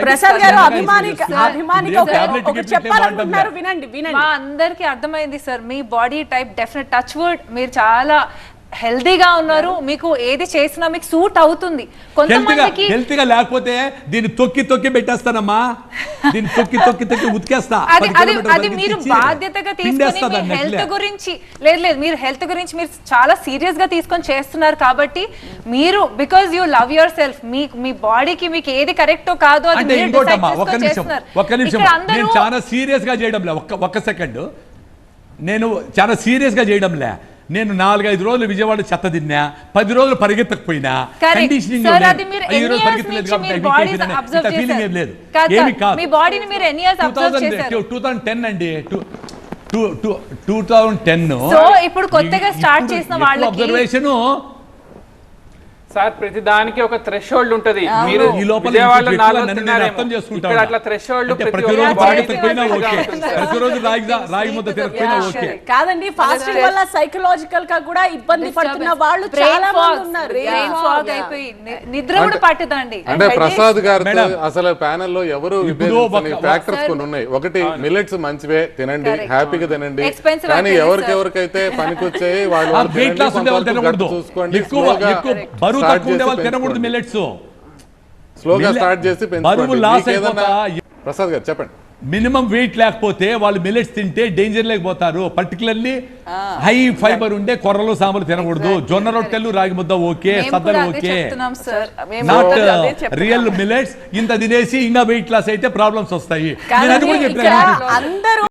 ప్రసాద్ గారు అభిమానికి చెప్పాలనుకుంటున్నారు, వినండి వినండి. మా అందరికి అర్థమైంది సార్, మీ body type definite touch wood మీరు చాలా హెల్తీగా ఉన్నారు, మీకు ఏది చేసినా మీకు సూట్ అవుతుంది. కొంతమందికి హెల్తీగా లేకపోతే దీన్ని తొక్కి తొక్కి పెట్టేస్తానమ్మా, దీన్ని తొక్కి తొక్కి తొక్కి ఉతికేస్తా. అది మీరు బాధ్యతగా తీసుకొని హెల్త్ గురించి లేదు మీరు హెల్త్ గురించి మీరు చాలా సీరియస్ గా తీసుకొని చేస్తున్నారు కాబట్టి మీరు because you love yourself, మీ బాడీకి మీకు ఏది కరెక్టో కాదో అది అంటే మీరు ఇంకోటమ్మా, డిసైడ్ ఒక్క నిమిషం నేను చాలా సీరియస్ గా చేయడం లే, ఒక్క సెకండ్, నేను చాలా సీరియస్ గా చేయడం లే. నేను 4-5 రోజులు విజయవాడ చెత్త తిన్నా, 10 రోజులు పరిగెత్తకపోయినా కండిషనింగ్ లేదు. 2010 అండి, 2010 ఇప్పుడు కొత్తగా స్టార్ట్ చేసిన వాళ్ళకి అబ్జర్వేషన్ సార్ ప్రతి దానికి ఒక థ్రెషోల్డ్ ఉంటది. మీరు ఈ లోపల అర్థం చేసుకుంటారు, అట్లా థ్రెషోల్డ్ ప్రతిరోజు రాగి ముద్ద తినకపోయినా ఓకే కాదండి. ఫాస్టింగ్ వల్ల సైకలాజికల్ గా కూడా ఇబ్బంది పడుతున్న వాళ్ళు చాలా మంది ఉన్నారు. నిద్ర కూడా పట్టదండి. అంటే ప్రసాద్ గారు అసలు ప్యానెల్ లో ఎవరు ఫ్యాక్టర్స్ కొన్ని ఉన్నాయి. ఒకటి మిల్లెట్స్ మంచివే తినండి, హ్యాపీగా తినండి, కానీ ఎవరికెవరికైతే పనికొచ్చాయి వాళ్ళు చూసుకోండి, స్లోగా స్టార్ట్ చేసి పెంచుకోండి. ప్రసాద్ గారు చెప్పండి. మినిమం వెయిట్ లేకపోతే వాళ్ళు మిల్లెట్స్ తింటే డేంజర్ లేకపోతారు. పర్టికులర్లీ హై ఫైబర్ ఉండే కొర్రలు సాంబార్లు తినకూడదు. జొన్న రొట్టెలు రాగి ముద్ద ఓకే, సద్దలు ఓకే, నాట్ రియల్ మిల్లెట్స్. ఇంత తినేసి ఇంకా వెయిట్ లాస్ అయితే ప్రాబ్లమ్స్ వస్తాయి. నేను అది కూడా చెప్పాను.